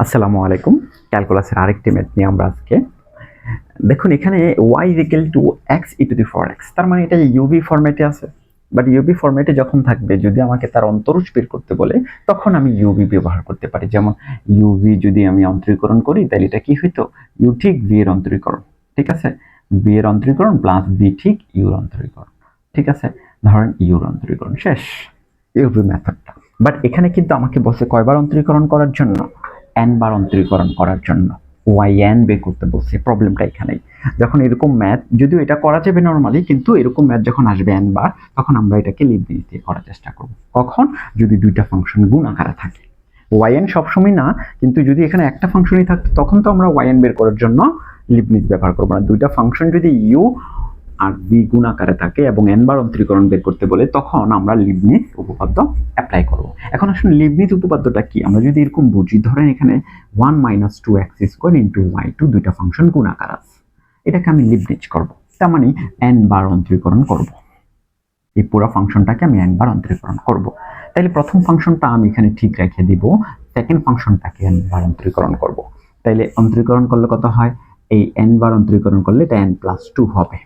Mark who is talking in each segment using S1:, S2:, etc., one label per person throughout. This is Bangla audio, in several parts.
S1: আসসালামু আলাইকুম। ক্যালকুলাসের আরেকটি ম্যাথ নিয়ে আমরা আজকে দেখুন এখানে y x e to the 4x, তার মানে এটা ইউভি ফরম্যাটে আছে। বাট ইউভি ফরম্যাটে যখন থাকবে, যদি আমাকে তার অন্তরজ বের করতে বলে, তখন আমি ইউভি ব্যবহার করতে পারি। যেমন ইউভি যদি আমি অন্তরীকরণ করি, তাহলে এটা কি হইতো? ইউ ঠিক ভি এর অন্তরীকরণ, ঠিক আছে? ভি এর অন্তরীকরণ প্লাস ভি ঠিক ইউর অন্তরীকরণ, ঠিক আছে? ধরেন ইউর অন্তরীকরণ শেষ, ইউভি মেথডটা। বাট এখানে কিন্তু আমাকে বলছে কয়বার অন্তরীকরণ করার জন্য? n বার অন্তরীকরণ করার জন্য yn বের করতে বলছে। প্রবলেমটা এখানেই। যখন এরকম ম্যাথ, যদিও এটা করা যাবে নরমালি, কিন্তু এরকম ম্যাথ যখন আসবে n বার, তখন আমরা এটাকে লিবনিজ দিয়ে করার চেষ্টা করব। কখন? যদি দুইটা ফাংশন গুণ আকারে থাকে। yn সবসময় না, কিন্তু যদি এখানে একটা ফাংশনই থাকতো, তখন তো আমরা yn বের করার জন্য লিবনিজ ব্যবহার করবো না। দুইটা ফাংশন যদি u আর v গুণ আকারে থাকে এবং n বার অন্তরীকরণ বের করতে বলে, তখন আমরা লিবনিজ উপপাদ্য অ্যাপ্লাই করব। এখন আসলে লিবনিজ উপপাদ্যটা কি? আমরা যদি এরকম বুঝি, ধরেন এখানে 1 - 2x স্কয়ার ইনটু y2 দুইটা ফাংশন গুণ আকার আছে, এটাকে আমি লিবনিজ করব। তার মানে n বার অন্তরীকরণ করব। এই পুরো ফাংশনটাকে আমি n বার অন্তরীকরণ করব। তাহলে প্রথম ফাংশনটা আমি এখানে ঠিক রেখে দিব, সেকেন্ড ফাংশনটাকে n বার অন্তরীকরণ করব। তাহলে অন্তরীকরণ করলে কত হয়? এই n বার অন্তরীকরণ করলে এটা n+2 হবে।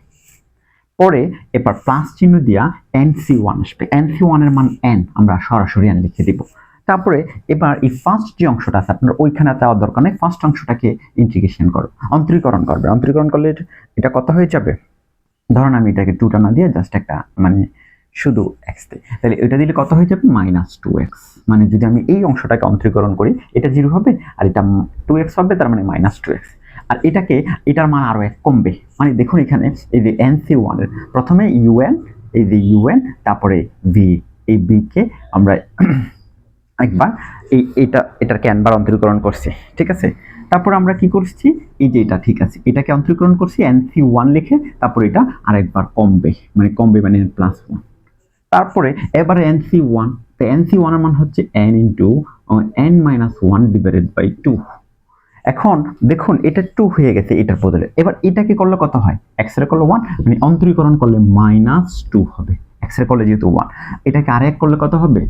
S1: পরে এবার প্লাস চিহ্ন দিয়া nc1 আসবে। nc1 এর মান n, আমরা সরাসরি n লিখে দিব। তারপরে এবার এই ফার্স্ট যে অংশটা আছে, আপনার ওইখানে যাওয়ার দরকার নেই, ফার্স্ট অংশটাকে ইন্টিগ্রেশন করো, অন্তরীকরণ করবে। অন্তরীকরণ করলে এটা কত হয়ে যাবে? ধরুন আমি এটাকে 2টা না দিয়ে জাস্ট একটা মানে শুধু x দিই, তাহলে এটা দিলে কত হয়ে যাবে? -2x। মানে যদি আমি এই অংশটাকে অন্তরীকরণ করি, এটা 0 হবে আর এটা 2x হবে, তার মানে -2x। আর এটাকে, এটার মান আরো এক কমবে। মানে দেখুন এখানে এই যে nc1 এর প্রথমে un, এই যে un, তারপরে v, এই v কে আমরা একবার এটাকে n বার অন্তরীকরণ করছি, ঠিক আছে? তারপর আমরা কি করছি? এই যে এটা, ঠিক আছে, এটাকে অন্তরীকরণ করছি nc1 লিখে, তারপর এটা আরেকবার কমবে, মানে +1। তারপরে এবারে nc1, তো nc1 এর মান হচ্ছে n into n-1 divided by 2। এখন দেখুন এটা 2 হয়ে গেছে এটার বদলে। এবার এটাকে করলে কত হয়? x এর করলে 1, মানে অন্তরীকরণ করলে -2 হবে। x এর করলে যেহেতু 1, এটাকে আরেক করলে কত হবে?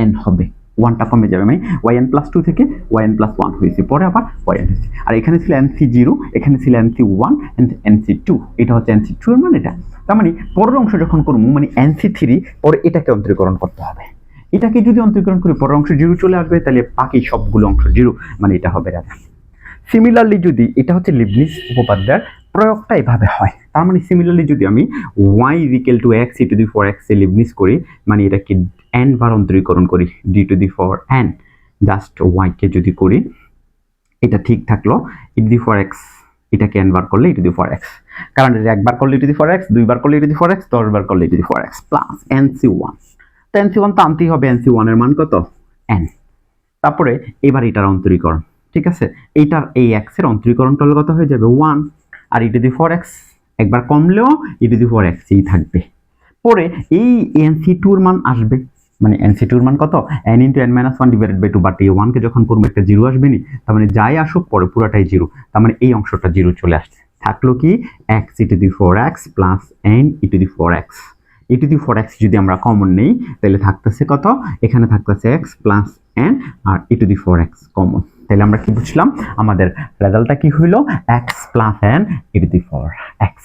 S1: yn হবে। 1টা কমে যাবে, মানে yn+2 থেকে yn+1 হয়েছে, পরে আবার yn হয়েছে। আর এখানে ছিল nc0, এখানে ছিল nc1, nc2, এটা হচ্ছে nc2 এর মান এটা। তার মানে পরের অংশ যখন করবো, মানে nc3, পরে এটাকে অন্তরীকরণ করতে হবে। এটাকে যদি অন্তরীকরণ করি, পরের অংশ 0 চলে আসবে, তাহলে বাকি সবগুলো অংশ 0, মানে এটা হবে রাজা। সিমিলারলি যদি এটা হচ্ছে লিবনিজ উপপাদ্যের প্রয়োগটা এভাবে হয়, তার মানে সিমিলারলি যদি আমি y x e to the 4x A Leibniz করি, মানে এটাকে n বার অন্তরীকরণ করি d to the 4n, just y কে যদি করি, এটা ঠিক থাকলো। e টু দি 4x, এটাকে n বার করলে e টু দি 4x, কারণ এটা একবার করলে e টু দি 4x, দুইবার করলে e টু দি 4x, 10 বার করলে e to the 4x plus nc1। তো nc1 তো আনতেই হবে, nc1 এর মান কত? n। তারপরে এবার এটার অন্তরীকরণ, ঠিক আছে? এইটার এই x এর অন্তরীকরণ করলে কত হয়ে যাবে? 1। আর e টু দি 4x একবার কমলেও e টু দি 4x ই থাকবে। পরে এই nc2 এর মান আসবে, মানে nc2 এর মান কত? n * n-1 divided by 2, but এই 1 কে যখন করব একটা 0 আসবে নি, তার মানে যাই আসুক পরে পুরোটাই 0, তার মানে এই অংশটা 0 চলে আসছে। থাকলো কি? x e to the 4x plus n e to the 4x। e to the 4x যদি আমরা কমন নেই, তাহলে থাকতেছে কত? এখানে থাকতেছে x প্লাস n আর e টু দি 4x কমন। তাহলে আমরা কি বুঝলাম? আমাদের রেজাল্টটা কি হইলো? x plus n e to the 4x।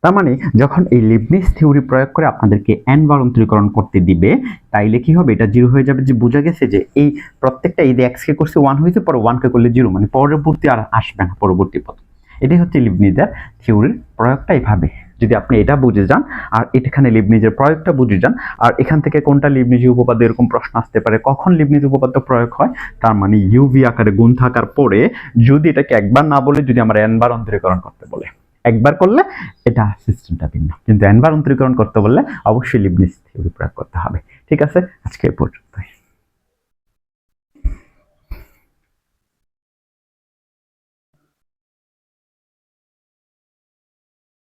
S1: তার মানে যখন এই লিবনিজ থিওরি প্রয়োগ করে আপনাদেরকে n বার অন্তরীকরণ করতে দিবে, তাইলে কি হবে? এটা 0 হয়ে যাবে। যে বোঝা গেছে যে এই প্রত্যেকটা, এই যে x কে করছে 1 হয়েছে, পরে 1 কে করলে 0, মানে পরবর্তী আর আসবে না, পরবর্তী পদ। এটাই হচ্ছে লিবনিজের থিওরির প্রয়োগটা এইভাবে। যদি আপনি এটা বুঝে যান আর এখানে লিবনিজের প্রয়োগটা বুঝে যান, আর এখান থেকে কোনটা লিবনিজ উপপাদ্য, এরকম প্রশ্ন আসতে পারে কখন লিবনিজ উপপাদ্য প্রয়োগ হয়, তার মানে ইউভি আকারে গুণ থাকার পরে যদি এটাকে একবার না বলে, যদি আমরা n বার অন্তরীকরণ করতে বলে, একবার করলে এটা সিস্টেমটা ভিন্ন, কিন্তু n বার অন্তরীকরণ করতে বললে অবশ্যই লিবনিজ থিওরি প্রয়োগ করতে হবে। ঠিক আছে, আজকে এই পর্যন্তই।